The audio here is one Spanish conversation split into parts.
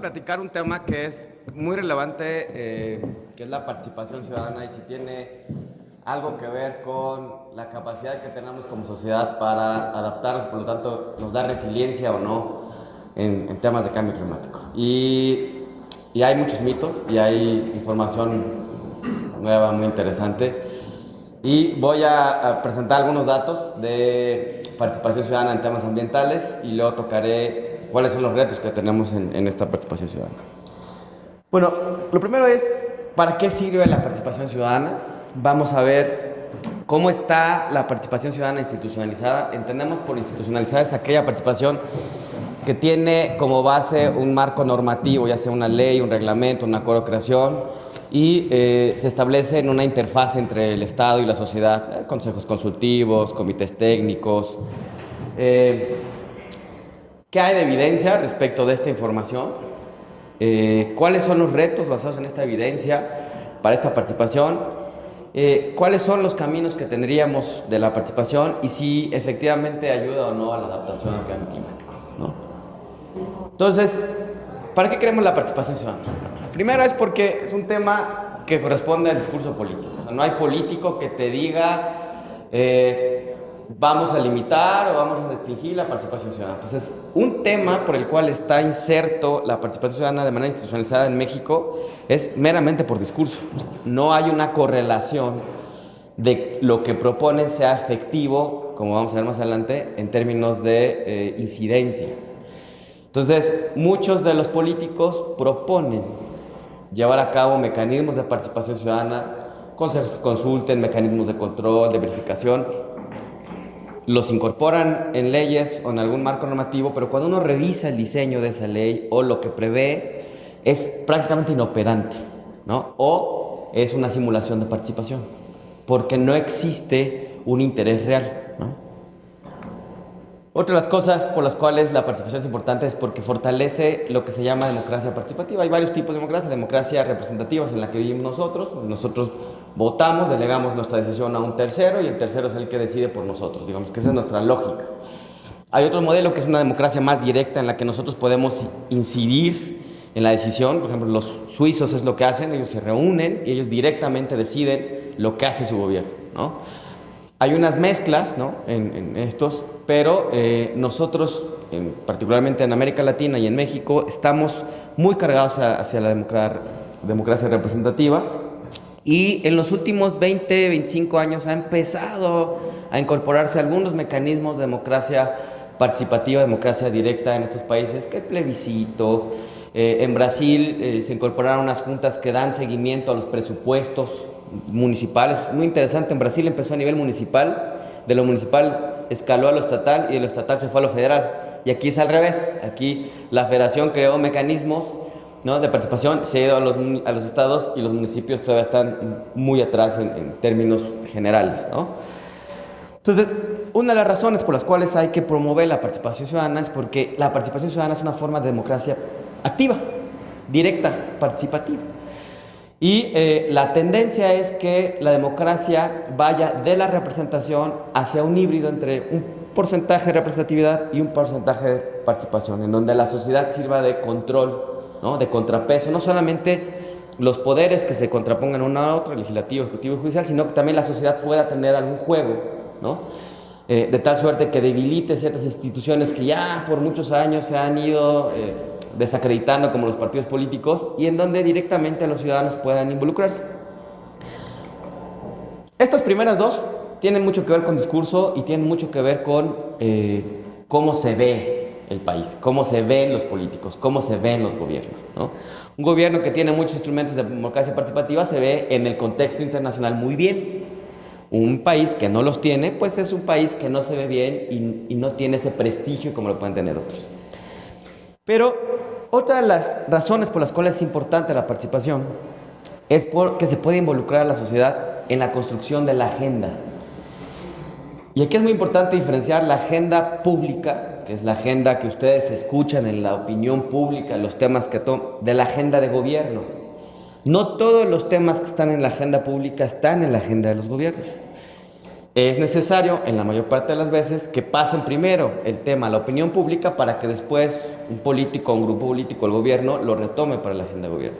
platicar un tema que es muy relevante, que es la participación ciudadana y si tiene algo que ver con la capacidad que tenemos como sociedad para adaptarnos, por lo tanto, nos da resiliencia o no en temas de cambio climático. Y hay muchos mitos y hay información nueva, muy interesante. Y voy a presentar algunos datos de participación ciudadana en temas ambientales y luego tocaré cuáles son los retos que tenemos en esta participación ciudadana. Bueno, lo primero es, ¿para qué sirve la participación ciudadana? Vamos a ver cómo está la participación ciudadana institucionalizada. Entendemos por institucionalizada es aquella participación que tiene como base un marco normativo, ya sea una ley, un reglamento, un acuerdo de creación, y se establece en una interfaz entre el Estado y la sociedad, consejos consultivos, comités técnicos. ¿Qué hay de evidencia respecto de esta información? ¿Cuáles son los retos basados en esta evidencia para esta participación? ¿Cuáles son los caminos que tendríamos de la participación y si efectivamente ayuda o no a la adaptación al cambio climático, ¿no? Entonces, ¿para qué queremos la participación ciudadana? Primero es porque es un tema que corresponde al discurso político. O sea, no hay político que te diga vamos a limitar o vamos a restringir la participación ciudadana. Entonces, un tema por el cual está inserto la participación ciudadana de manera institucionalizada en México es meramente por discurso. O sea, no hay una correlación de lo que proponen sea efectivo, como vamos a ver más adelante, en términos de incidencia. Entonces, muchos de los políticos proponen llevar a cabo mecanismos de participación ciudadana, consejos que consulten, mecanismos de control, de verificación, los incorporan en leyes o en algún marco normativo, pero cuando uno revisa el diseño de esa ley o lo que prevé, es prácticamente inoperante, ¿no? O es una simulación de participación, porque no existe un interés real, ¿no? Otra de las cosas por las cuales la participación es importante es porque fortalece lo que se llama democracia participativa. Hay varios tipos de democracia representativa es en la que vivimos nosotros votamos, delegamos nuestra decisión a un tercero y el tercero es el que decide por nosotros, digamos que esa es nuestra lógica. Hay otro modelo que es una democracia más directa en la que nosotros podemos incidir en la decisión. Por ejemplo, los suizos es lo que hacen, ellos se reúnen y ellos directamente deciden lo que hace su gobierno, ¿no? Hay unas mezclas, ¿no?, en estos, pero nosotros, particularmente en América Latina y en México, estamos muy cargados hacia la democracia representativa y en los últimos 20, 25 años ha empezado a incorporarse algunos mecanismos de democracia participativa, democracia directa en estos países, que el plebiscito. En Brasil se incorporaron unas juntas que dan seguimiento a los presupuestos municipales. Muy interesante, en Brasil empezó a nivel municipal, de lo municipal escaló a lo estatal y de lo estatal se fue a lo federal. Y aquí es al revés, aquí la federación creó mecanismos, ¿no?, de participación, se ha ido a los estados y los municipios todavía están muy atrás en términos generales, ¿no? Entonces, una de las razones por las cuales hay que promover la participación ciudadana es porque la participación ciudadana es una forma de democracia activa, directa, participativa. Y la tendencia es que la democracia vaya de la representación hacia un híbrido entre un porcentaje de representatividad y un porcentaje de participación, en donde la sociedad sirva de control, ¿no?, de contrapeso, no solamente los poderes que se contrapongan uno a otro, legislativo, ejecutivo y judicial, sino que también la sociedad pueda tener algún juego, ¿no?, de tal suerte que debilite ciertas instituciones que ya por muchos años se han ido desacreditando, como los partidos políticos, y en donde directamente los ciudadanos puedan involucrarse. Estas primeras dos tienen mucho que ver con discurso y tienen mucho que ver con cómo se ve el país, cómo se ven los políticos, cómo se ven los gobiernos, ¿no? Un gobierno que tiene muchos instrumentos de democracia participativa se ve en el contexto internacional muy bien. Un país que no los tiene, pues es un país que no se ve bien y no tiene ese prestigio como lo pueden tener otros. Pero otra de las razones por las cuales es importante la participación es porque se puede involucrar a la sociedad en la construcción de la agenda. Y aquí es muy importante diferenciar la agenda pública, que es la agenda que ustedes escuchan en la opinión pública, los temas que de la agenda de gobierno. No todos los temas que están en la agenda pública están en la agenda de los gobiernos. Es necesario, en la mayor parte de las veces, que pasen primero el tema a la opinión pública para que después un político, un grupo político, el gobierno, lo retome para la agenda de gobierno.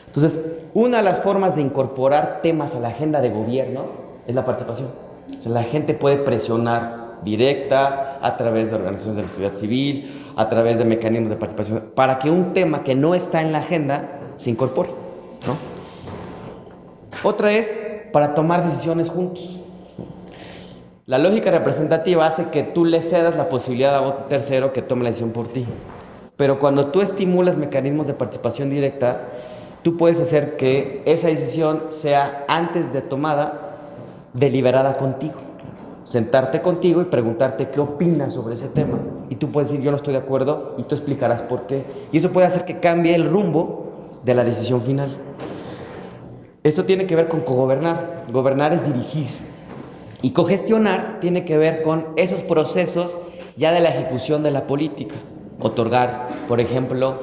Entonces, una de las formas de incorporar temas a la agenda de gobierno es la participación. O sea, la gente puede presionar directa, a través de organizaciones de la sociedad civil, a través de mecanismos de participación, para que un tema que no está en la agenda se incorpore, ¿no? Otra es para tomar decisiones juntos. La lógica representativa hace que tú le cedas la posibilidad a un tercero que tome la decisión por ti. Pero cuando tú estimulas mecanismos de participación directa, tú puedes hacer que esa decisión sea antes de tomada, deliberada contigo. Sentarte contigo y preguntarte qué opinas sobre ese tema. Y tú puedes decir, yo no estoy de acuerdo, y tú explicarás por qué. Y eso puede hacer que cambie el rumbo de la decisión final. Esto tiene que ver con cogobernar. Gobernar es dirigir. Y cogestionar tiene que ver con esos procesos ya de la ejecución de la política. Otorgar, por ejemplo,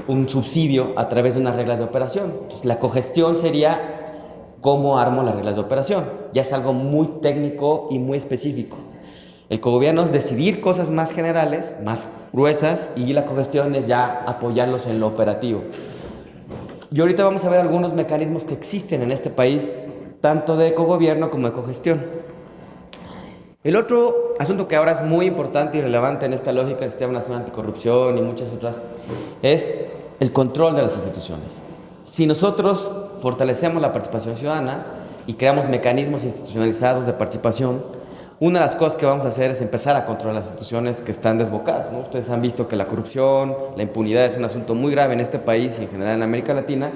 un subsidio a través de unas reglas de operación. Entonces, la cogestión sería cómo armo las reglas de operación. Ya es algo muy técnico y muy específico. El cogobierno es decidir cosas más generales, más gruesas, y la cogestión es ya apoyarlos en lo operativo. Y ahorita vamos a ver algunos mecanismos que existen en este país, tanto de cogobierno como de cogestión. El otro asunto que ahora es muy importante y relevante en esta lógica del Sistema Nacional Anticorrupción y muchas otras es el control de las instituciones. Si nosotros fortalecemos la participación ciudadana y creamos mecanismos institucionalizados de participación, una de las cosas que vamos a hacer es empezar a controlar las instituciones que están desbocadas, ¿no? Ustedes han visto que la corrupción, la impunidad es un asunto muy grave en este país y en general en América Latina,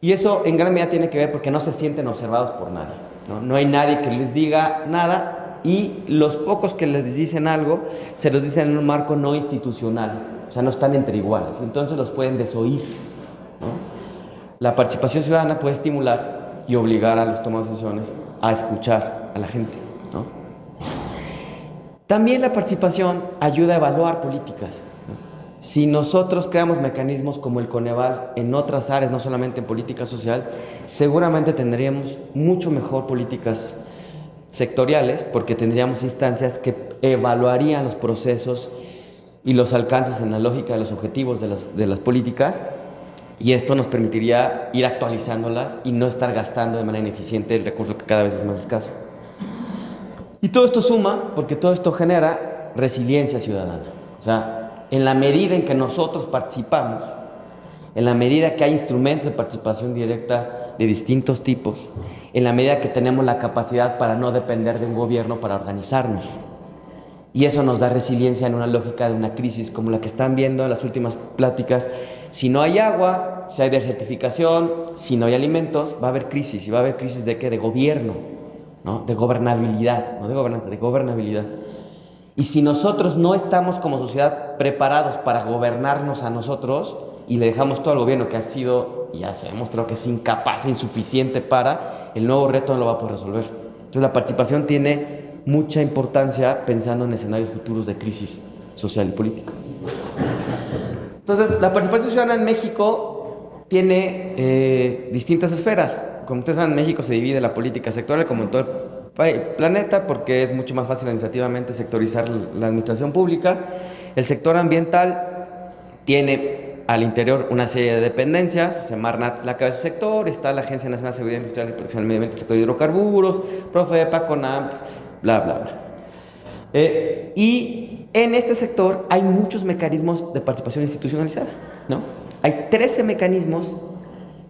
y eso en gran medida tiene que ver porque no se sienten observados por nadie, ¿no? No hay nadie que les diga nada, y los pocos que les dicen algo se los dicen en un marco no institucional, o sea, no están entre iguales, entonces los pueden desoír, ¿no? La participación ciudadana puede estimular y obligar a los tomadores de decisiones a escuchar a la gente, ¿no? También la participación ayuda a evaluar políticas, ¿no? Si nosotros creamos mecanismos como el Coneval en otras áreas, no solamente en política social, seguramente tendríamos mucho mejor políticas sectoriales, porque tendríamos instancias que evaluarían los procesos y los alcances en la lógica de los objetivos de las políticas, y esto nos permitiría ir actualizándolas y no estar gastando de manera ineficiente el recurso que cada vez es más escaso. Y todo esto suma porque todo esto genera resiliencia ciudadana. O sea, en la medida en que nosotros participamos, en la medida que hay instrumentos de participación directa de distintos tipos, en la medida que tenemos la capacidad para no depender de un gobierno para organizarnos. Y eso nos da resiliencia en una lógica de una crisis como la que están viendo en las últimas pláticas. Si no hay agua, si hay desertificación, si no hay alimentos, va a haber crisis. ¿Y va a haber crisis de qué? De gobierno, ¿no? De gobernabilidad, no de gobernanza, de gobernabilidad. Y si nosotros no estamos como sociedad preparados para gobernarnos a nosotros y le dejamos todo al gobierno, que ha sido, ya se ha demostrado que es incapaz e insuficiente para, el nuevo reto no lo va a poder resolver. Entonces la participación tiene mucha importancia pensando en escenarios futuros de crisis social y política. Entonces, la participación ciudadana en México tiene distintas esferas. Como ustedes saben, en México se divide la política sectorial como en todo el planeta, porque es mucho más fácil administrativamente sectorizar la administración pública. El sector ambiental tiene al interior una serie de dependencias. Semarnat es la cabeza del sector, está la Agencia Nacional de Seguridad Industrial y Protección del Medio Ambiente, el sector de hidrocarburos, Profepa, CONAMP, bla, bla, bla. Y en este sector hay muchos mecanismos de participación institucionalizada, ¿no? Hay 13 mecanismos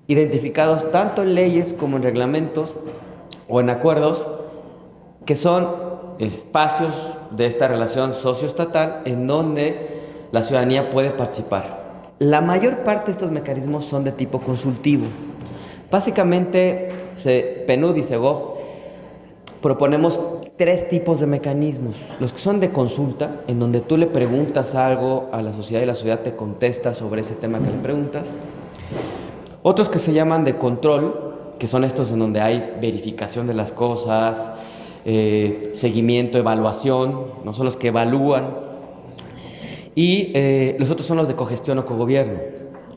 identificados tanto en leyes como en reglamentos o en acuerdos, que son espacios de esta relación socioestatal en donde la ciudadanía puede participar. La mayor parte de estos mecanismos son de tipo consultivo. Básicamente, PNUD y Segov proponemos 3 tipos de mecanismos. Los que son de consulta, en donde tú le preguntas algo a la sociedad y la sociedad te contesta sobre ese tema que le preguntas. Otros que se llaman de control, que son estos en donde hay verificación de las cosas, seguimiento, evaluación, no son los que evalúan. Y los otros son los de cogestión o cogobierno.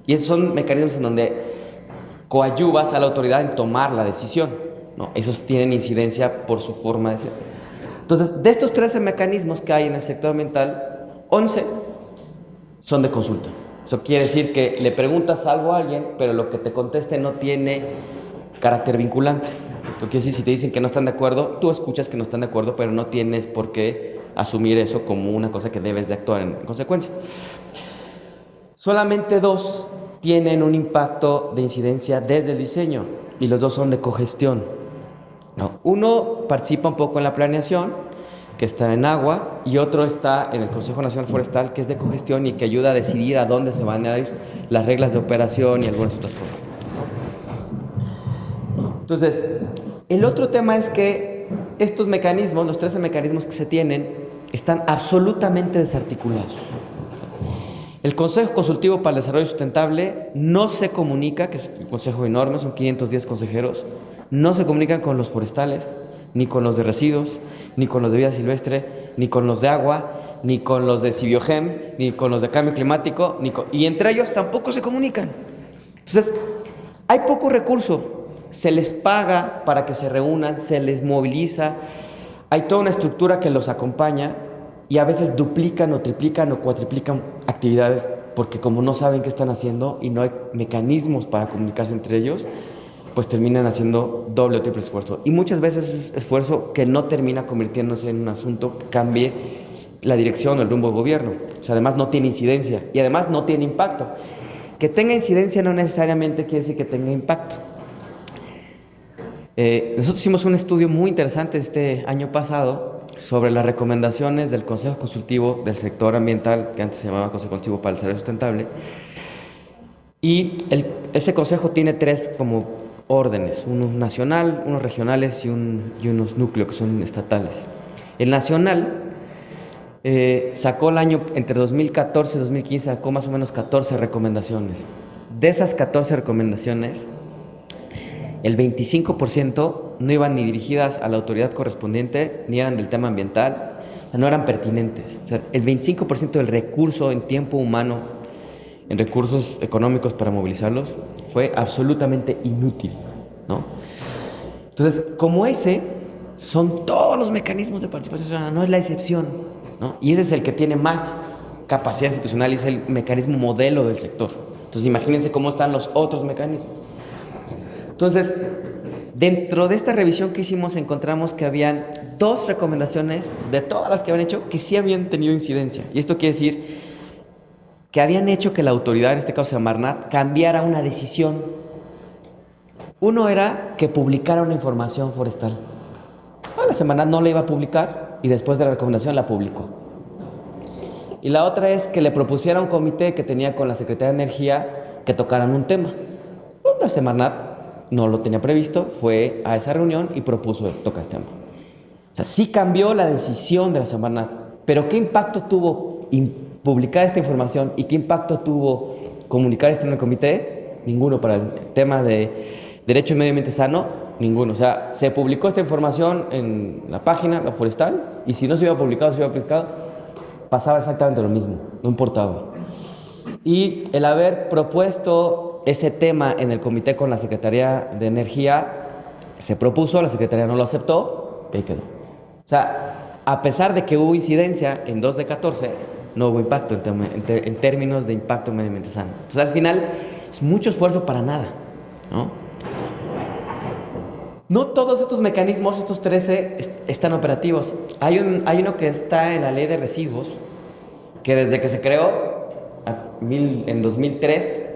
Y esos son mecanismos en donde coadyuvas a la autoridad en tomar la decisión. ¿no? Esos tienen incidencia por su forma de ser. Entonces, de estos 13 mecanismos que hay en el sector ambiental, 11 son de consulta. Eso quiere decir que le preguntas algo a alguien, pero lo que te conteste no tiene carácter vinculante. Esto quiere decir, si te dicen que no están de acuerdo, tú escuchas que no están de acuerdo, pero no tienes por qué asumir eso como una cosa que debes de actuar en consecuencia. Solamente 2 tienen un impacto de incidencia desde el diseño, y los 2 son de cogestión, ¿no? Uno participa un poco en la planeación, que está en agua, y otro está en el Consejo Nacional Forestal, que es de cogestión y que ayuda a decidir a dónde se van a ir las reglas de operación y algunas otras cosas. Entonces, el otro tema es que estos mecanismos, los 13 mecanismos que se tienen, están absolutamente desarticulados. El Consejo Consultivo para el Desarrollo Sustentable no se comunica, que es un consejo enorme, son 510 consejeros, no se comunican con los forestales, ni con los de residuos, ni con los de vida silvestre, ni con los de agua, ni con los de Cibiogem, ni con los de cambio climático, y entre ellos tampoco se comunican. Entonces, hay poco recurso, se les paga para que se reúnan, se les moviliza, hay toda una estructura que los acompaña, y a veces duplican o triplican o cuatriplican actividades porque como no saben qué están haciendo y no hay mecanismos para comunicarse entre ellos, pues terminan haciendo doble o triple esfuerzo. Y muchas veces es esfuerzo que no termina convirtiéndose en un asunto que cambie la dirección o el rumbo del gobierno. O sea, además no tiene incidencia y además no tiene impacto. Que tenga incidencia no necesariamente quiere decir que tenga impacto. Nosotros hicimos un estudio muy interesante este año pasado sobre las recomendaciones del Consejo Consultivo del Sector Ambiental, que antes se llamaba Consejo Consultivo para el Desarrollo Sustentable, y ese consejo tiene 3 como órdenes, uno nacional, unos regionales y unos núcleos que son estatales. El nacional sacó el año entre 2014 y 2015, sacó más o menos 14 recomendaciones. De esas 14 recomendaciones, el 25% no iban ni dirigidas a la autoridad correspondiente, ni eran del tema ambiental, o sea, no eran pertinentes. O sea, el 25% del recurso en tiempo humano, en recursos económicos para movilizarlos, fue absolutamente inútil, ¿no? Entonces, como ese, son todos los mecanismos de participación ciudadana, no es la excepción, ¿no? Y ese es el que tiene más capacidad institucional y es el mecanismo modelo del sector. Entonces, imagínense cómo están los otros mecanismos. Entonces, dentro de esta revisión que hicimos encontramos que habían 2 recomendaciones de todas las que habían hecho que sí habían tenido incidencia. Y esto quiere decir que habían hecho que la autoridad, en este caso Semarnat, cambiara una decisión. Uno era que publicara una información forestal. La Semarnat no la iba a publicar y después de la recomendación la publicó. Y la otra es que le propusiera a un comité que tenía con la Secretaría de Energía que tocaran un tema. La Semarnat no lo tenía previsto, fue a esa reunión y propuso tocar el tema. O sea, sí cambió la decisión de la Semarnat, pero ¿qué impacto tuvo publicar esta información y qué impacto tuvo comunicar esto en el comité? Ninguno. Para el tema de derecho y medio ambiente sano, ninguno. O sea, se publicó esta información en la página, la forestal, y si no se hubiera publicado, pasaba exactamente lo mismo, no importaba. Y el haber propuesto ese tema en el comité con la Secretaría de Energía, se propuso, la Secretaría no lo aceptó, y ahí quedó. O sea, a pesar de que hubo incidencia en 2 de 14, no hubo impacto en términos de impacto medioambiental sano. Entonces, al final, es mucho esfuerzo para nada, ¿no? No todos estos mecanismos, estos 13, están operativos. Hay uno que está en la ley de residuos, que desde que se creó en 2003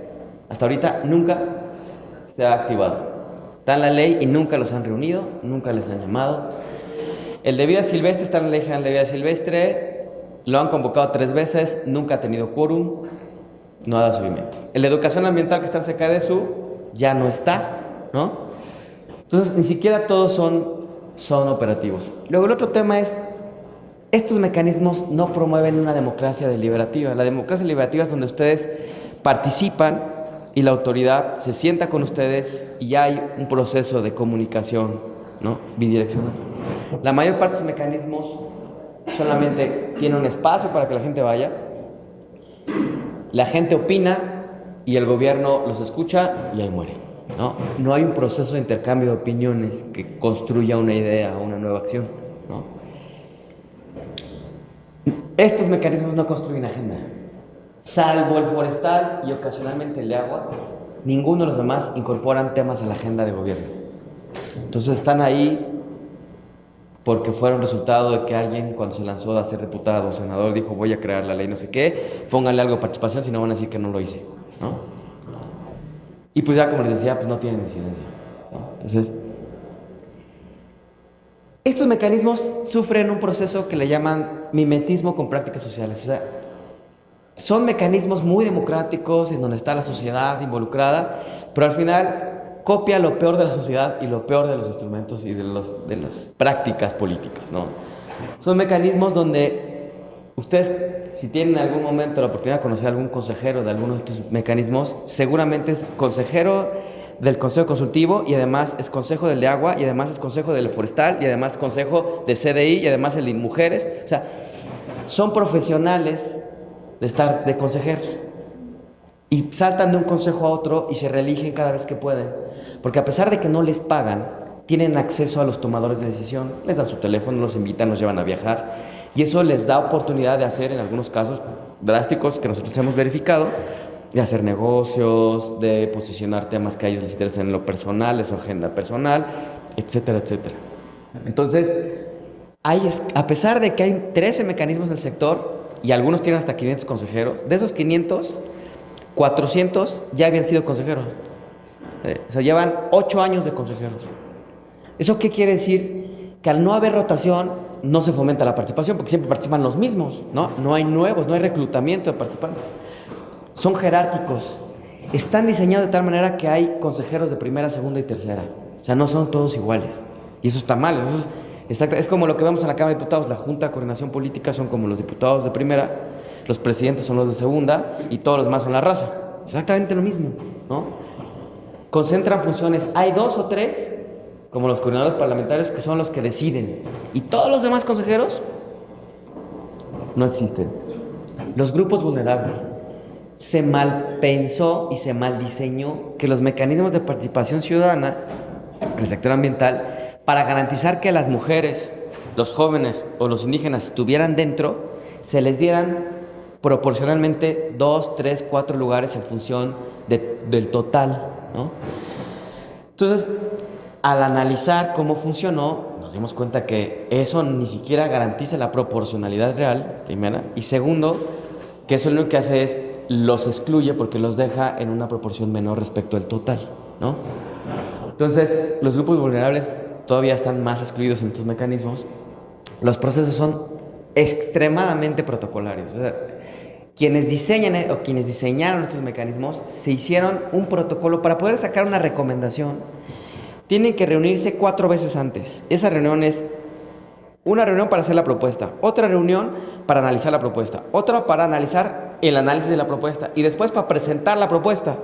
hasta ahorita nunca se ha activado. Está en la ley y nunca los han reunido, nunca les han llamado. El de vida silvestre está en la ley general de vida silvestre, lo han convocado 3 veces, nunca ha tenido quórum, no ha dado seguimiento. El de educación ambiental que está cerca de su ya no está, ¿no? Entonces, ni siquiera todos son operativos. Luego, el otro tema es, estos mecanismos no promueven una democracia deliberativa. La democracia deliberativa es donde ustedes participan y la autoridad se sienta con ustedes y hay un proceso de comunicación, ¿no?, bidireccional. La mayor parte de los mecanismos solamente tienen un espacio para que la gente vaya, la gente opina y el gobierno los escucha y ahí muere. ¿no? No hay un proceso de intercambio de opiniones que construya una idea o una nueva acción, ¿no? Estos mecanismos no construyen agenda, salvo el forestal y ocasionalmente el de agua. Ninguno de los demás incorporan temas a la agenda de gobierno. Entonces están ahí porque fueron resultado de que alguien, cuando se lanzó a ser diputado o senador, dijo: voy a crear la ley no sé qué, pónganle algo de participación, si no van a decir que no lo hice, ¿no? Y pues ya, como les decía, pues no tienen incidencia, ¿no? Entonces, estos mecanismos sufren un proceso que le llaman mimetismo con prácticas sociales. O sea, son mecanismos muy democráticos en donde está la sociedad involucrada, pero al final copia lo peor de la sociedad y lo peor de los instrumentos y de las prácticas políticas, ¿no? Son mecanismos donde ustedes, si tienen en algún momento la oportunidad de conocer a algún consejero de alguno de estos mecanismos, seguramente es consejero del Consejo Consultivo, y además es consejo del de agua, y además es consejo del forestal, y además consejo de CDI, y además el de mujeres. O sea, son profesionales de consejeros, y saltan de un consejo a otro y se reeligen cada vez que pueden, porque a pesar de que no les pagan, tienen acceso a los tomadores de decisión, les dan su teléfono, los invitan, los llevan a viajar, y eso les da oportunidad de hacer, en algunos casos drásticos que nosotros hemos verificado, de hacer negocios, de posicionar temas que a ellos les interesan en lo personal, de su agenda personal, etcétera, etcétera. Entonces, a pesar de que hay 13 mecanismos del sector, y algunos tienen hasta 500 consejeros, de esos 500, 400 ya habían sido consejeros. O sea, llevan 8 años de consejeros. ¿Eso qué quiere decir? Que al no haber rotación, no se fomenta la participación, porque siempre participan los mismos, ¿no? No hay nuevos, no hay reclutamiento de participantes. Son jerárquicos. Están diseñados de tal manera que hay consejeros de primera, segunda y tercera. O sea, no son todos iguales. Y eso está mal. Eso es como lo que vemos en la Cámara de Diputados. La Junta de Coordinación Política son como los diputados de primera, los presidentes son los de segunda, y todos los demás son la raza. Exactamente lo mismo, ¿no? Concentran funciones. Hay 2 o 3, como los coordinadores parlamentarios, que son los que deciden. Y todos los demás consejeros no existen. Los grupos vulnerables. Se mal pensó y se mal diseñó que los mecanismos de participación ciudadana en el sector ambiental, para garantizar que las mujeres, los jóvenes o los indígenas estuvieran dentro, se les dieran proporcionalmente 2, 3, 4 lugares en función del total, ¿no? Entonces, al analizar cómo funcionó, nos dimos cuenta que eso ni siquiera garantiza la proporcionalidad real, primera, y segundo, que eso lo único que hace es los excluye porque los deja en una proporción menor respecto al total, ¿no? Entonces, los grupos vulnerables todavía están más excluidos en estos mecanismos. Los procesos son extremadamente protocolarios. O sea, quienes diseñaron estos mecanismos se hicieron un protocolo para poder sacar una recomendación. Tienen que reunirse 4 veces antes. Esa reunión es una reunión para hacer la propuesta, otra reunión para analizar la propuesta, otra para analizar el análisis de la propuesta, y después para presentar la propuesta.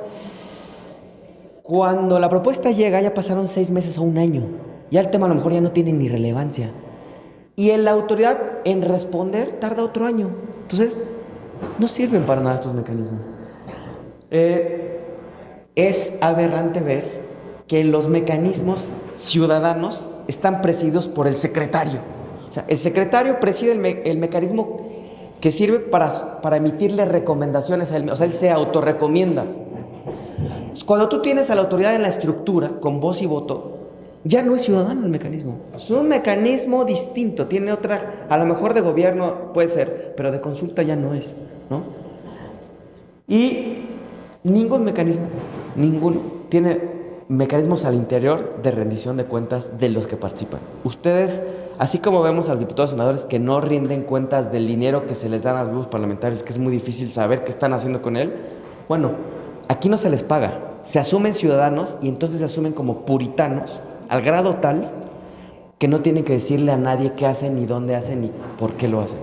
Cuando la propuesta llega, ya pasaron 6 meses o 1 año. Ya el tema a lo mejor ya no tiene ni relevancia. Y en la autoridad en responder tarda otro año. Entonces, no sirven para nada estos mecanismos. Es aberrante ver que los mecanismos ciudadanos están presididos por el secretario. O sea, el secretario preside el mecanismo que sirve para emitirle recomendaciones a él. O sea, él se autorrecomienda. Cuando tú tienes a la autoridad en la estructura, con voz y voto, ya no es ciudadano el mecanismo. Es un mecanismo distinto, tiene otra, a lo mejor de gobierno puede ser, pero de consulta ya no es, ¿no? Y ningún mecanismo, tiene mecanismos al interior de rendición de cuentas de los que participan. Ustedes, así como vemos a los diputados y senadores que no rinden cuentas del dinero que se les dan a los grupos parlamentarios, que es muy difícil saber qué están haciendo con él, bueno, aquí no se les paga. Se asumen ciudadanos y entonces se asumen como puritanos al grado tal que no tienen que decirle a nadie qué hacen, ni dónde hacen, ni por qué lo hacen.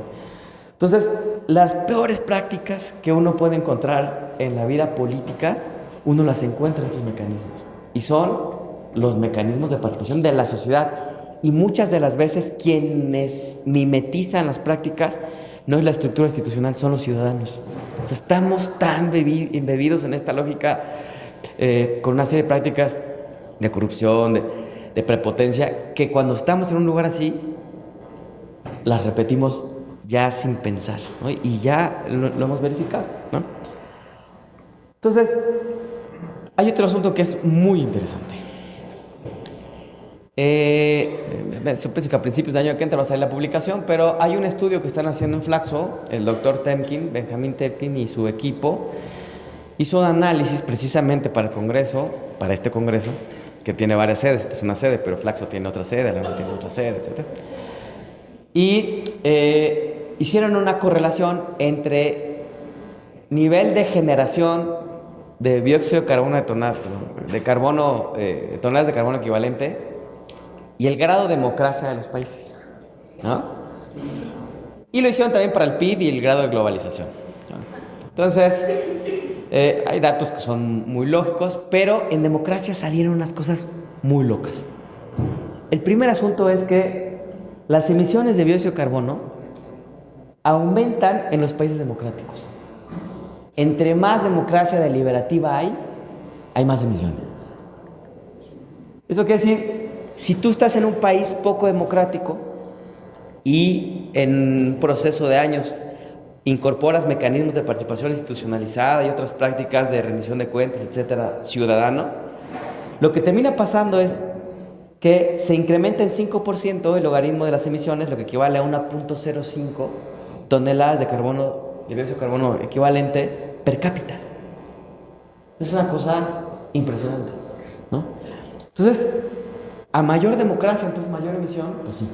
Entonces, las peores prácticas que uno puede encontrar en la vida política, uno las encuentra en estos mecanismos. Y son los mecanismos de participación de la sociedad. Y muchas de las veces quienes mimetizan las prácticas no es la estructura institucional, son los ciudadanos. O sea, estamos tan embebidos en esta lógica con una serie de prácticas de corrupción, de prepotencia, que cuando estamos en un lugar así, las repetimos ya sin pensar, ¿no? Y ya lo hemos verificado, ¿no? Entonces, hay otro asunto que es muy interesante. Supongo que a principios de año que entra va a salir la publicación, pero hay un estudio que están haciendo en Flaxo, el doctor Temkin, Benjamín Temkin y su equipo, hizo un análisis precisamente para el Congreso, para este Congreso, que tiene varias sedes. Esta es una sede, pero Flaxo tiene otra sede, la tiene otra sede, etc. Y hicieron una correlación entre nivel de generación de dióxido de carbono toneladas de carbono equivalente y el grado de democracia de los países, ¿no? Y lo hicieron también para el PIB y el grado de globalización, ¿no? Entonces, hay datos que son muy lógicos, pero en democracia salieron unas cosas muy locas. El primer asunto es que las emisiones de dióxido de carbono aumentan en los países democráticos. Entre más democracia deliberativa hay más emisiones. Eso quiere decir, si tú estás en un país poco democrático y en un proceso de años incorporas mecanismos de participación institucionalizada y otras prácticas de rendición de cuentas, etcétera, ciudadano, lo que termina pasando es que se incrementa en 5% el logaritmo de las emisiones, lo que equivale a 1.05 toneladas de dióxido de carbono equivalente per cápita. Es una cosa impresionante, ¿no? Entonces, a mayor democracia, entonces mayor emisión, pues sí.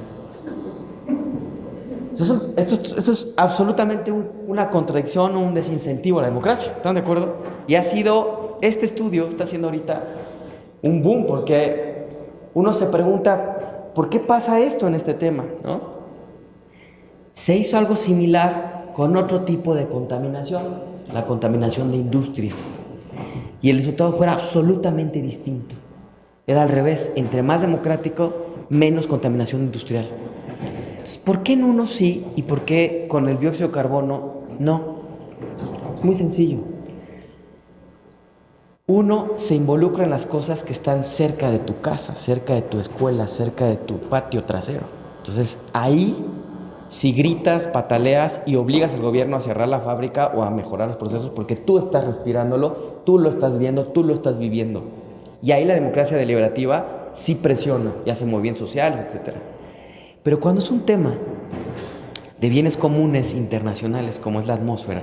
Esto es absolutamente una contradicción o un desincentivo a la democracia, ¿están de acuerdo? Y este estudio está haciendo ahorita un boom, porque uno se pregunta, ¿por qué pasa esto en este tema, ¿no? Se hizo algo similar con otro tipo de contaminación, la contaminación de industrias, y el resultado fue absolutamente distinto. Era al revés, entre más democrático, menos contaminación industrial. Entonces, ¿por qué en uno sí y por qué con el dióxido de carbono no? Muy sencillo. Uno se involucra en las cosas que están cerca de tu casa, cerca de tu escuela, cerca de tu patio trasero. Entonces, ahí, si gritas, pataleas y obligas al gobierno a cerrar la fábrica o a mejorar los procesos, porque tú estás respirándolo, tú lo estás viendo, tú lo estás viviendo. Y ahí la democracia deliberativa sí presiona y hace movimientos sociales, etc. Pero cuando es un tema de bienes comunes internacionales, como es la atmósfera,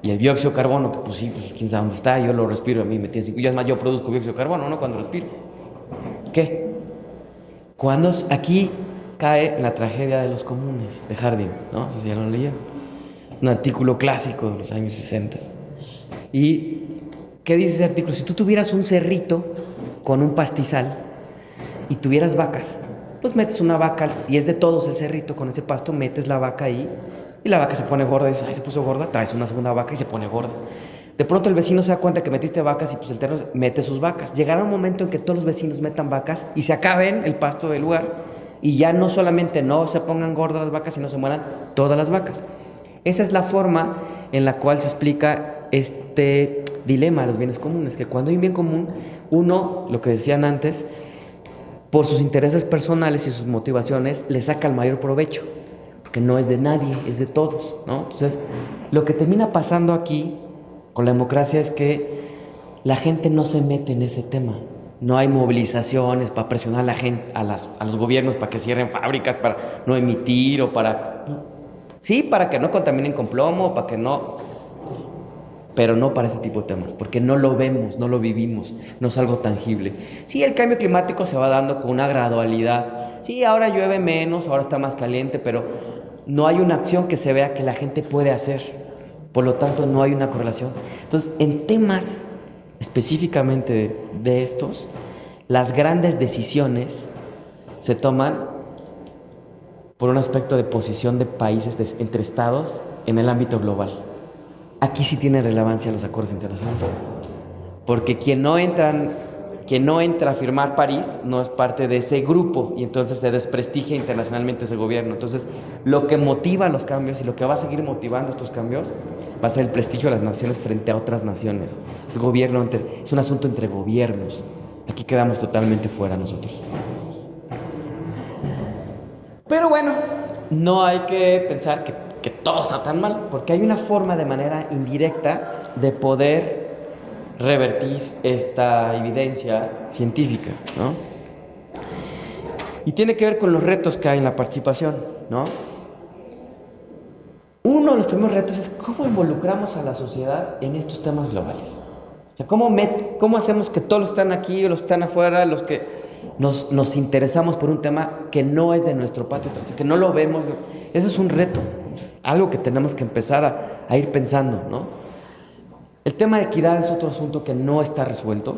y el dióxido de carbono, que pues sí, pues quién sabe dónde está, yo lo respiro, a mí me tiene 5. Yo, además, yo produzco dióxido de carbono, ¿no? Cuando respiro. ¿Qué? Cuando aquí cae la tragedia de los comunes, de Harding, ¿no? No sé si ya lo leyeron. Es un artículo clásico de los años 60. ¿Y qué dice ese artículo? Si tú tuvieras un cerrito con un pastizal y tuvieras vacas, pues metes una vaca y es de todos el cerrito con ese pasto, metes la vaca ahí y la vaca se pone gorda y dices, ay, se puso gorda, traes una segunda vaca y se pone gorda. De pronto el vecino se da cuenta que metiste vacas y pues el terreno mete sus vacas. Llegará un momento en que todos los vecinos metan vacas y se acaben el pasto del lugar y ya no solamente no se pongan gordas las vacas, sino se mueran todas las vacas. Esa es la forma en la cual se explica este dilema de los bienes comunes, que cuando hay un bien común, uno, lo que decían antes, por sus intereses personales y sus motivaciones, le saca el mayor provecho, porque no es de nadie, es de todos, ¿no? Entonces, lo que termina pasando aquí con la democracia es que la gente no se mete en ese tema. No hay movilizaciones para presionar a la gente, a los gobiernos para que cierren fábricas, para no emitir o para... Sí, para que no contaminen con plomo, para que no... Pero no para ese tipo de temas, porque no lo vemos, no lo vivimos, no es algo tangible. Sí, el cambio climático se va dando con una gradualidad. Sí, ahora llueve menos, ahora está más caliente, pero no hay una acción que se vea que la gente puede hacer. Por lo tanto, no hay una correlación. Entonces, en temas específicamente de estos, las grandes decisiones se toman por un aspecto de posición de países entre estados en el ámbito global. Aquí sí tiene relevancia los acuerdos internacionales, porque quien no entran quien no entra a firmar París no es parte de ese grupo y entonces se desprestigia internacionalmente ese gobierno. Entonces, lo que motiva los cambios y lo que va a seguir motivando estos cambios va a ser el prestigio de las naciones frente a otras naciones. Es un asunto entre gobiernos. Aquí quedamos totalmente fuera nosotros. Pero bueno, no hay que pensar que todo está tan mal, porque hay una forma de manera indirecta de poder revertir esta evidencia científica, ¿no? Y tiene que ver con los retos que hay en la participación, ¿no? Uno de los primeros retos es cómo involucramos a la sociedad en estos temas globales. O sea, cómo hacemos que todos los que están aquí, los que están afuera, los que nos interesamos por un tema que no es de nuestro patio trasero, que no lo vemos. Ese es un reto, algo que tenemos que empezar a ir pensando, ¿no? El tema de equidad es otro asunto que no está resuelto,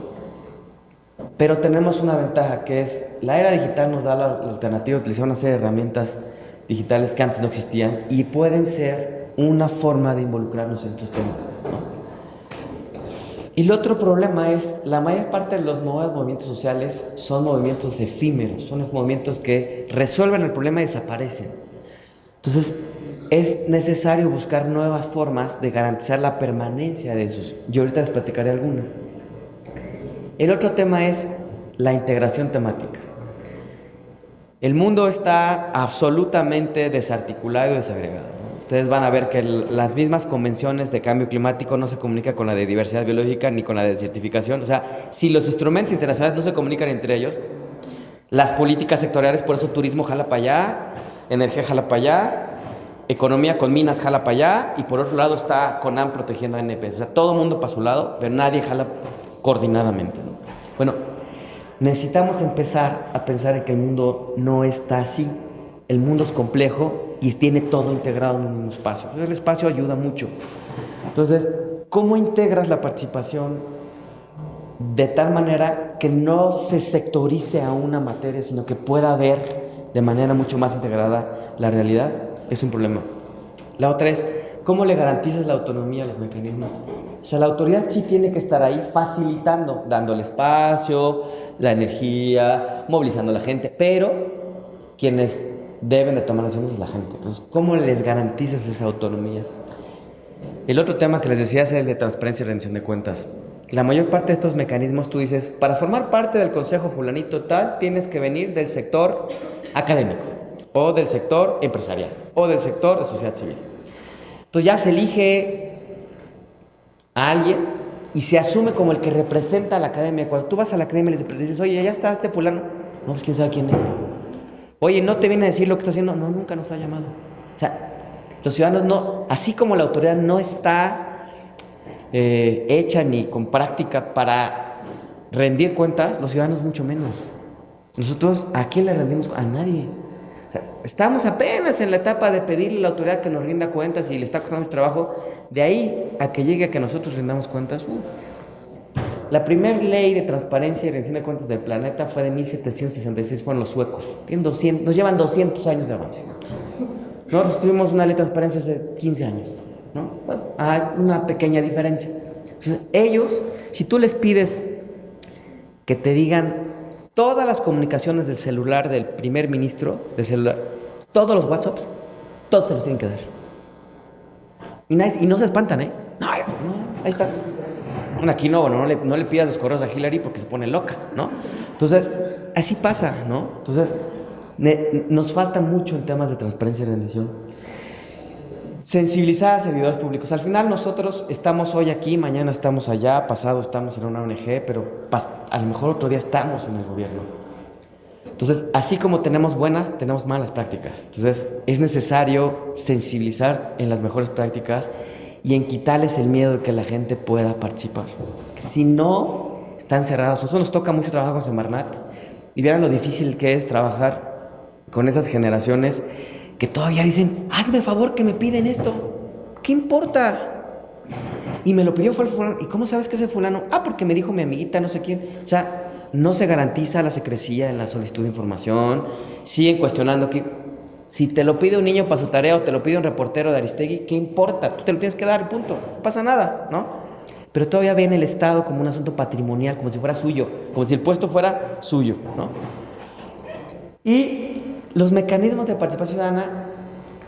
pero tenemos una ventaja, que es la era digital nos da la alternativa de utilizar una serie de herramientas digitales que antes no existían y pueden ser una forma de involucrarnos en estos temas, ¿no? Y el otro problema es, la mayor parte de los nuevos movimientos sociales son movimientos efímeros, son los movimientos que resuelven el problema y desaparecen. Entonces, es necesario buscar nuevas formas de garantizar la permanencia de esos. Yo ahorita les platicaré algunas. El otro tema es la integración temática. El mundo está absolutamente desarticulado y desagregado. Ustedes van a ver que las mismas convenciones de cambio climático no se comunican con la de diversidad biológica ni con la de desertificación. O sea, si los instrumentos internacionales no se comunican entre ellos, las políticas sectoriales, por eso turismo jala para allá, energía jala para allá, economía con minas jala para allá, y por otro lado está CONAM protegiendo a ANP. O sea, todo el mundo para su lado, pero nadie jala coordinadamente, ¿no? Bueno, necesitamos empezar a pensar en que el mundo no está así. El mundo es complejo y tiene todo integrado en un mismo espacio. El espacio ayuda mucho. Entonces, ¿cómo integras la participación de tal manera que no se sectorice a una materia, sino que pueda ver de manera mucho más integrada la realidad? Es un problema. La otra es, ¿cómo le garantizas la autonomía a los mecanismos? O sea, la autoridad sí tiene que estar ahí facilitando, dándole espacio, la energía, movilizando a la gente, pero quienes deben de tomar decisiones es la gente. Entonces, ¿cómo les garantizas esa autonomía? El otro tema que les decía es el de transparencia y rendición de cuentas. La mayor parte de estos mecanismos, tú dices, para formar parte del consejo fulanito tal, tienes que venir del sector académico, o del sector empresarial, o del sector de sociedad civil. Entonces ya se elige a alguien y se asume como el que representa a la academia. Cuando tú vas a la academia y les dices, oye, ya está este fulano, no, pues quién sabe quién es. Oye, ¿no te viene a decir lo que está haciendo? No, nunca nos ha llamado. O sea, los ciudadanos no, así como la autoridad no está hecha ni con práctica para rendir cuentas, los ciudadanos mucho menos. Nosotros, ¿a quién le rendimos? A nadie. O sea, estamos apenas en la etapa de pedirle a la autoridad que nos rinda cuentas y le está costando mucho trabajo. De ahí a que llegue a que nosotros rindamos cuentas, La primera ley de transparencia y rendición de cuentas del planeta fue de 1766, fueron los suecos. Nos llevan 200 años de avance. Nosotros tuvimos una ley de transparencia hace 15 años, ¿no? Bueno, hay una pequeña diferencia. Entonces, ellos, si tú les pides que te digan todas las comunicaciones del celular del primer ministro, del celular, todos los WhatsApps, todos te los tienen que dar. Y no se espantan, ¿eh? No, ahí está. Bueno, aquí no le pidas los correos a Hillary porque se pone loca, ¿no? Entonces, así pasa, ¿no? Entonces, nos falta mucho en temas de transparencia y rendición. Sensibilizar a servidores públicos. Al final nosotros estamos hoy aquí, mañana estamos allá, pasado estamos en una ONG, pero a lo mejor otro día estamos en el gobierno. Entonces, así como tenemos buenas, tenemos malas prácticas. Entonces, es necesario sensibilizar en las mejores prácticas y en quitarles el miedo de que la gente pueda participar. Si no, están cerrados. Eso nos toca mucho trabajo con Semarnat. Y vieran lo difícil que es trabajar con esas generaciones que todavía dicen, hazme favor que me piden esto. ¿Qué importa? Y me lo pidió fue el fulano. ¿Y cómo sabes que es el fulano? Porque me dijo mi amiguita, no sé quién. O sea, no se garantiza la secrecía en la solicitud de información. Siguen cuestionando que si te lo pide un niño para su tarea o te lo pide un reportero de Aristegui, ¿qué importa? Tú te lo tienes que dar, punto. No pasa nada, ¿no? pero todavía ven el Estado como un asunto patrimonial, como si fuera suyo, como si el puesto fuera suyo, ¿no? Y los mecanismos de participación ciudadana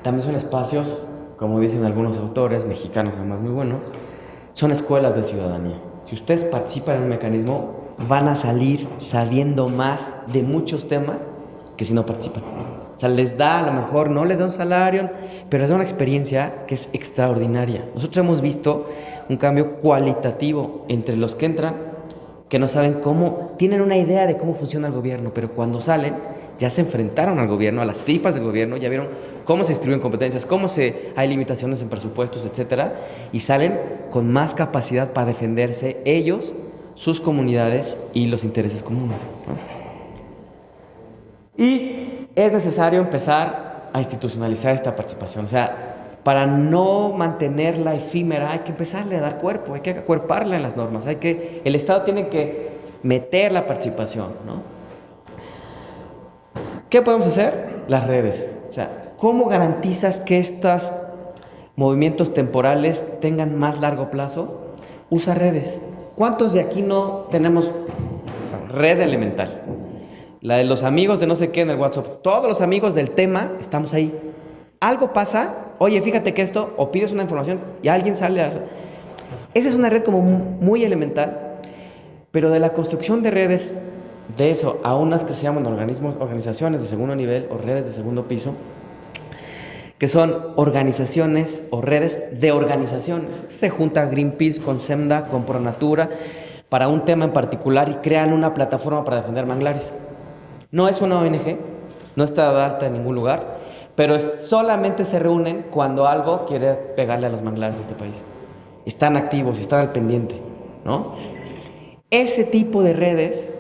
también son espacios, como dicen algunos autores mexicanos, además muy buenos, son escuelas de ciudadanía. Si ustedes participan en un mecanismo, van a salir sabiendo más de muchos temas que si no participan. O sea, les da, a lo mejor no les da un salario, pero les da una experiencia que es extraordinaria. Nosotros hemos visto un cambio cualitativo entre los que entran, que no saben cómo, tienen una idea de cómo funciona el gobierno, pero cuando salen ya se enfrentaron al gobierno, a las tripas del gobierno, ya vieron cómo se distribuyen competencias, hay limitaciones en presupuestos, etcétera, y salen con más capacidad para defenderse ellos, sus comunidades y los intereses comunes, ¿no? Y es necesario empezar a institucionalizar esta participación, o sea, para no mantenerla efímera hay que empezarle a dar cuerpo, hay que acuerparla en las normas, el Estado tiene que meter la participación, ¿no? ¿Qué podemos hacer? Las redes. O sea, ¿cómo garantizas que estos movimientos temporales tengan más largo plazo? Usa redes. ¿Cuántos de aquí no tenemos red elemental? La de los amigos de no sé qué en el WhatsApp. Todos los amigos del tema estamos ahí. Algo pasa, oye, fíjate que esto, o pides una información y alguien sale a... Esa es una red como muy elemental, pero de la construcción de redes, de eso a unas que se llaman organizaciones de segundo nivel o redes de segundo piso, que son organizaciones o redes de organizaciones. Se junta Greenpeace con SEMDA, con Pronatura, para un tema en particular y crean una plataforma para defender manglares. No es una ONG, no está de alta en ningún lugar, pero solamente se reúnen cuando algo quiere pegarle a los manglares de este país. Están activos, están al pendiente, ¿no? Ese tipo de redes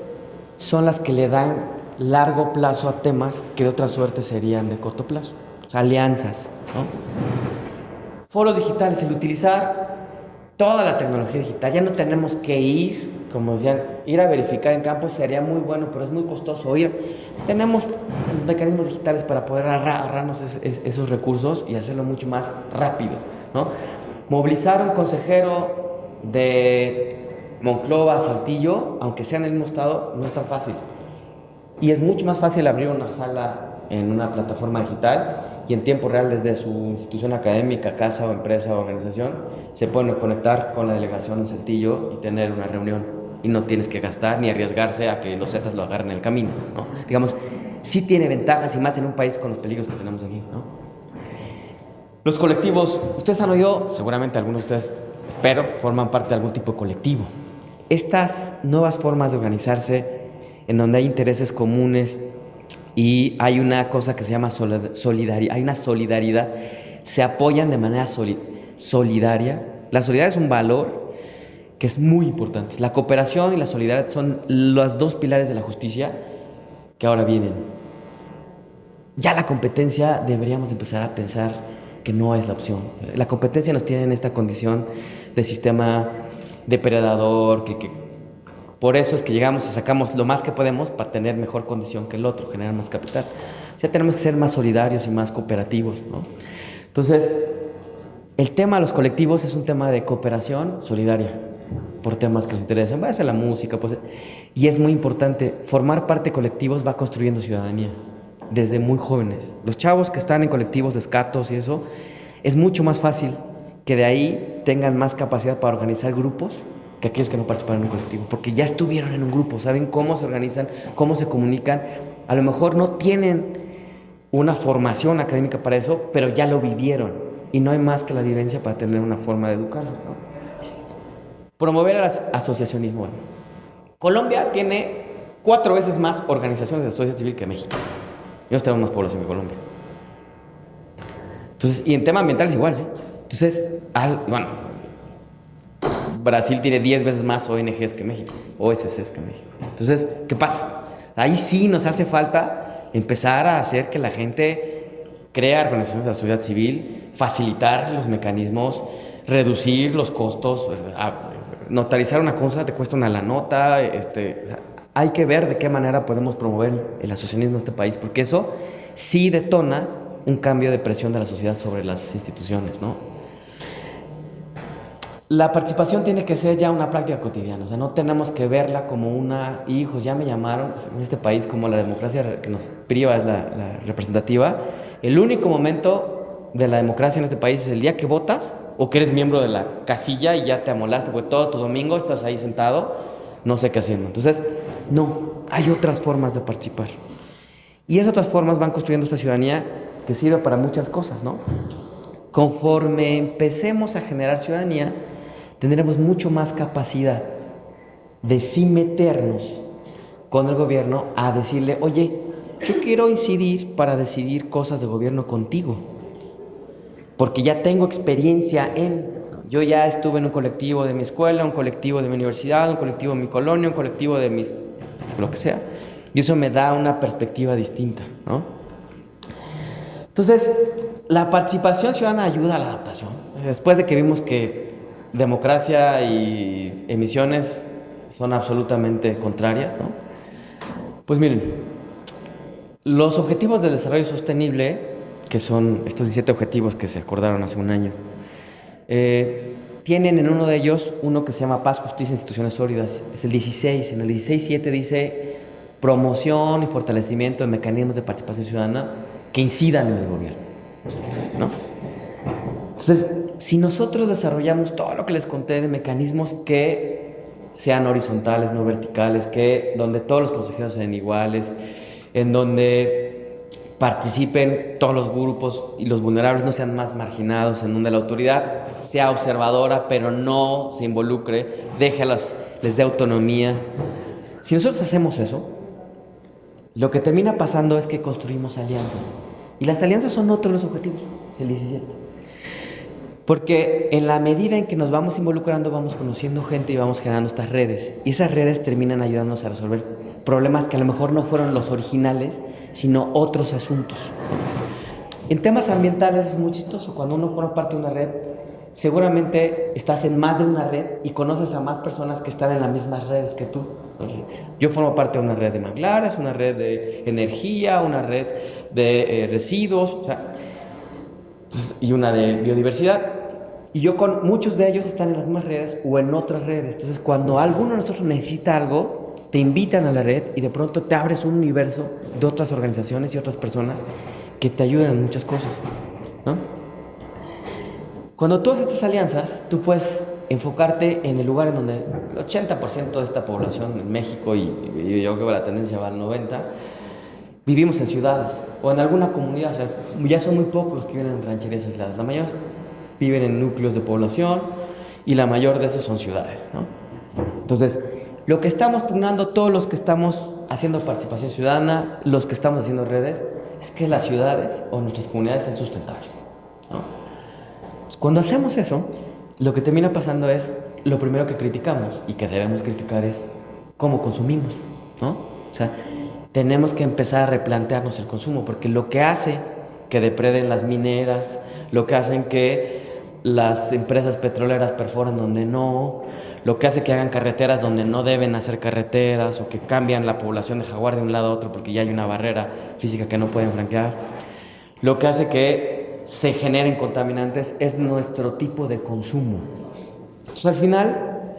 son las que le dan largo plazo a temas que de otra suerte serían de corto plazo. O sea, alianzas, ¿no? Foros digitales, el utilizar toda la tecnología digital. Ya no tenemos que ir a verificar en campo sería muy bueno, pero es muy costoso Tenemos los mecanismos digitales para poder agarrarnos esos recursos y hacerlo mucho más rápido, ¿no? Movilizar un consejero de Monclova, Saltillo, aunque sea en el mismo estado, no es tan fácil. Y es mucho más fácil abrir una sala en una plataforma digital y en tiempo real desde su institución académica, casa o empresa o organización, se pueden conectar con la delegación en Saltillo y tener una reunión. Y no tienes que gastar ni arriesgarse a que los zetas lo agarren en el camino, ¿no? Digamos, sí tiene ventajas y más en un país con los peligros que tenemos aquí, ¿no? Los colectivos, ustedes han oído, seguramente algunos de ustedes, espero, forman parte de algún tipo de colectivo. Estas nuevas formas de organizarse, en donde hay intereses comunes y hay una cosa que se llama solidaridad, hay una solidaridad, se apoyan de manera solidaria. La solidaridad es un valor que es muy importante. La cooperación y la solidaridad son los dos pilares de la justicia que ahora vienen. Ya la competencia deberíamos empezar a pensar que no es la opción. La competencia nos tiene en esta condición de sistema depredador, que por eso es que llegamos y sacamos lo más que podemos para tener mejor condición que el otro, generar más capital. O sea, tenemos que ser más solidarios y más cooperativos, ¿no? Entonces, el tema de los colectivos es un tema de cooperación solidaria, por temas que nos interesan, va a ser la música, pues, y es muy importante, formar parte de colectivos va construyendo ciudadanía, desde muy jóvenes. Los chavos que están en colectivos de escatos y eso, es mucho más fácil que de ahí tengan más capacidad para organizar grupos que aquellos que no participan en un colectivo, porque ya estuvieron en un grupo, saben cómo se organizan, cómo se comunican, a lo mejor no tienen una formación académica para eso, pero ya lo vivieron, y no hay más que la vivencia para tener una forma de educarse, ¿no? Promover el asociacionismo. Colombia tiene 4 veces más organizaciones de sociedad civil que México. Nosotros tenemos más población que Colombia. Entonces, y en tema ambiental es igual, ¿eh? Entonces, Brasil tiene 10 veces más ONGs que México, OSCs que México. Entonces, ¿qué pasa? Ahí sí nos hace falta empezar a hacer que la gente crea organizaciones de la sociedad civil, facilitar los mecanismos, reducir los costos. Notarizar una cosa te cuesta la nota. Hay que ver de qué manera podemos promover el asociacionismo en este país, porque eso sí detona un cambio de presión de la sociedad sobre las instituciones, ¿no? La participación tiene que ser ya una práctica cotidiana, o sea, no tenemos que verla como una, hijos, ya me llamaron, en este país como la democracia que nos priva es la representativa, el único momento de la democracia en este país es el día que votas o que eres miembro de la casilla y ya te amolaste, porque todo tu domingo estás ahí sentado, no sé qué haciendo. Entonces, no, hay otras formas de participar. Y esas otras formas van construyendo esta ciudadanía que sirve para muchas cosas, ¿no? Conforme empecemos a generar ciudadanía, tendremos mucho más capacidad de sí meternos con el gobierno a decirle, oye, yo quiero incidir para decidir cosas de gobierno contigo, porque ya tengo experiencia yo ya estuve en un colectivo de mi escuela, un colectivo de mi universidad, un colectivo de mi colonia, un colectivo de lo que sea, y eso me da una perspectiva distinta, ¿no? Entonces, la participación ciudadana ayuda a la adaptación. Después de que vimos que democracia y emisiones son absolutamente contrarias, ¿no? Pues miren, los objetivos del desarrollo sostenible, que son estos 17 objetivos que se acordaron hace un año, tienen en uno de ellos uno que se llama Paz, Justicia e Instituciones Sólidas. Es el 16. En el 16.7 dice promoción y fortalecimiento de mecanismos de participación ciudadana que incidan en el gobierno, ¿no? Entonces, si nosotros desarrollamos todo lo que les conté de mecanismos que sean horizontales, no verticales, donde todos los consejeros sean iguales, en donde participen todos los grupos y los vulnerables no sean más marginados, en donde la autoridad sea observadora pero no se involucre, les dé autonomía. Si nosotros hacemos eso, lo que termina pasando es que construimos alianzas. Y las alianzas son otro de los objetivos, el 17. Porque en la medida en que nos vamos involucrando, vamos conociendo gente y vamos generando estas redes. Y esas redes terminan ayudándonos a resolver problemas que a lo mejor no fueron los originales, sino otros asuntos. En temas ambientales es muy chistoso. Cuando uno forma parte de una red, seguramente estás en más de una red y conoces a más personas que están en las mismas redes que tú. Entonces, yo formo parte de una red de manglares, una red de energía, una red de residuos, o sea, y una de biodiversidad. Y yo con muchos de ellos están en las mismas redes o en otras redes. Entonces, cuando alguno de nosotros necesita algo, te invitan a la red y de pronto te abres un universo de otras organizaciones y otras personas que te ayudan en muchas cosas, ¿no? Cuando tú haces estas alianzas, tú puedes enfocarte en el lugar en donde el 80% de esta población en México, y yo creo que la tendencia va al 90%, vivimos en ciudades o en alguna comunidad. O sea, ya son muy pocos los que viven en rancherías aisladas. La mayoría viven en núcleos de población y la mayor de esos son ciudades, ¿no? Entonces, lo que estamos pugnando todos los que estamos haciendo participación ciudadana, los que estamos haciendo redes, es que las ciudades o nuestras comunidades sean sustentables, ¿no? Cuando hacemos eso, lo que termina pasando es, lo primero que criticamos y que debemos criticar es cómo consumimos, ¿no? O sea, tenemos que empezar a replantearnos el consumo, porque lo que hace que depreden las mineras, lo que hacen que las empresas petroleras perforen donde no, lo que hace que hagan carreteras donde no deben hacer carreteras, o que cambian la población de jaguar de un lado a otro porque ya hay una barrera física que no pueden franquear, lo que hace que se generen contaminantes es nuestro tipo de consumo. Entonces, al final,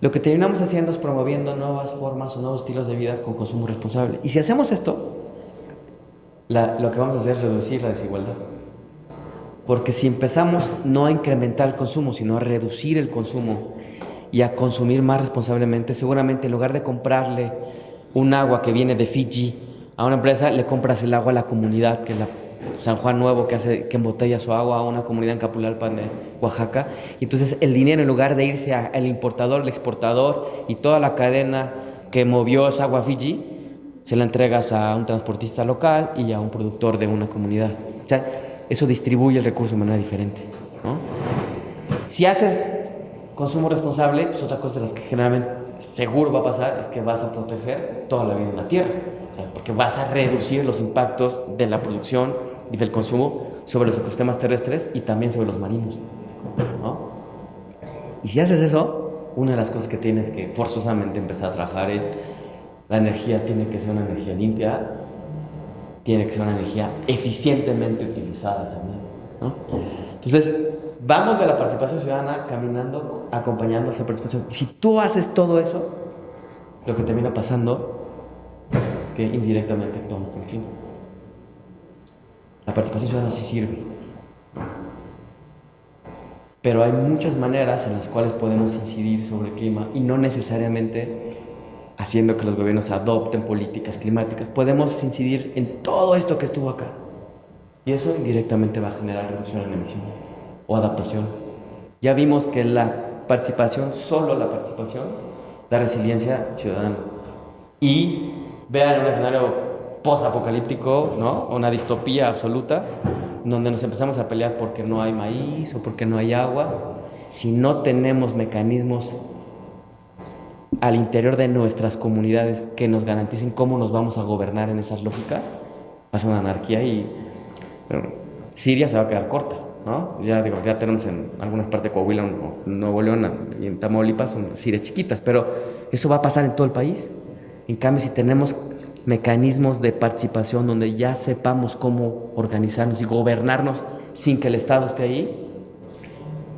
lo que terminamos haciendo es promoviendo nuevas formas o nuevos estilos de vida con consumo responsable. Y si hacemos esto, lo que vamos a hacer es reducir la desigualdad. Porque si empezamos no a incrementar el consumo, sino a reducir el consumo y a consumir más responsablemente, seguramente en lugar de comprarle un agua que viene de Fiji a una empresa, le compras el agua a la comunidad, que es la San Juan Nuevo, que embotella su agua, a una comunidad en Capulalpan de Oaxaca. Y entonces el dinero, en lugar de irse al importador, el exportador y toda la cadena que movió esa agua a Fiji, se la entregas a un transportista local y a un productor de una comunidad. O sea, eso distribuye el recurso de manera diferente, ¿no? Si haces consumo responsable, pues otra cosa de las que generalmente seguro va a pasar es que vas a proteger toda la vida en la tierra, o sea, porque vas a reducir los impactos de la producción y del consumo sobre los ecosistemas terrestres y también sobre los marinos, ¿no? Y si haces eso, una de las cosas que tienes que forzosamente empezar a trabajar es la energía tiene que ser una energía limpia, tiene que ser una energía eficientemente utilizada también, ¿no? Entonces, vamos de la participación ciudadana caminando, acompañando esa participación. Si tú haces todo eso, lo que termina pasando es que indirectamente actuamos por el clima. La participación ciudadana sí sirve. Pero hay muchas maneras en las cuales podemos incidir sobre el clima y no necesariamente haciendo que los gobiernos adopten políticas climáticas. Podemos incidir en todo esto que estuvo acá. Y eso indirectamente va a generar reducción en emisiones o adaptación. Ya vimos que la participación, solo la participación, da resiliencia ciudadana. Y vean un escenario post-apocalíptico, ¿no? Una distopía absoluta, donde nos empezamos a pelear porque no hay maíz o porque no hay agua. Si no tenemos mecanismos al interior de nuestras comunidades que nos garanticen cómo nos vamos a gobernar en esas lógicas, va a ser una anarquía y bueno, Siria se va a quedar corta, ¿no? Ya tenemos en algunas partes de Coahuila, Nuevo León y en Tamaulipas son Sirias chiquitas, pero eso va a pasar en todo el país. En cambio, si tenemos mecanismos de participación donde ya sepamos cómo organizarnos y gobernarnos sin que el Estado esté ahí.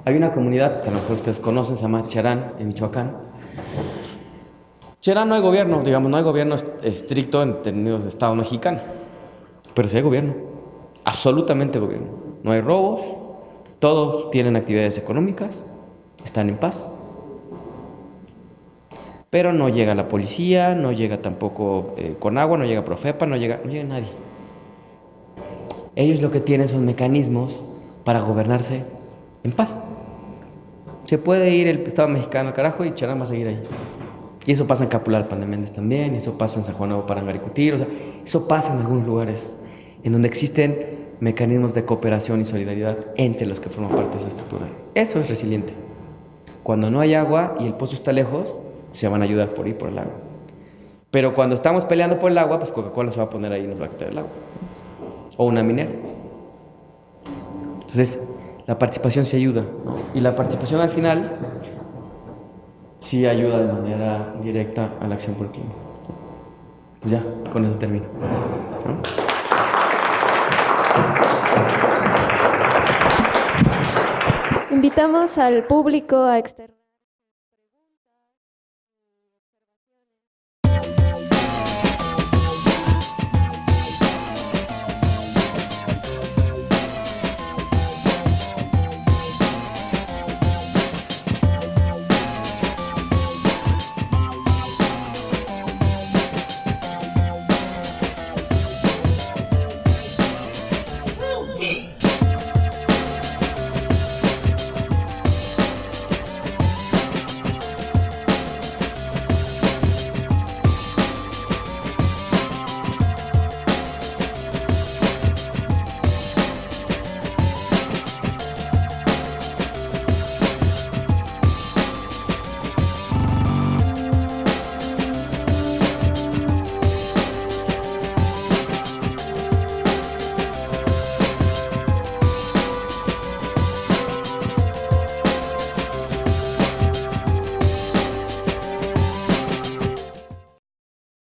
Hay una comunidad que a lo mejor ustedes conocen, se llama Cherán, en Michoacán. Cherán no hay gobierno, digamos, no hay gobierno estricto en términos de Estado mexicano, pero sí hay gobierno, absolutamente gobierno. No hay robos, todos tienen actividades económicas, están en paz. Pero no llega la policía, no llega tampoco con agua, no llega Profepa, no llega nadie. Ellos lo que tienen son mecanismos para gobernarse en paz. Se puede ir el Estado mexicano al carajo y Cherán va a seguir ahí. Y eso pasa en Capulalpan de Méndez también, y eso pasa en San Juan Nuevo Parangaricutir, o sea, eso pasa en algunos lugares en donde existen mecanismos de cooperación y solidaridad entre los que forman parte de esas estructuras. Eso es resiliente. Cuando no hay agua y el pozo está lejos, se van a ayudar por ir por el agua. Pero cuando estamos peleando por el agua, pues Coca-Cola se va a poner ahí y nos va a quitar el agua. O una minera. Entonces, la participación sí ayuda, ¿no? Y la participación al final sí ayuda de manera directa a la acción por el clima. Pues ya, con eso termino, ¿no? Invitamos al público a externar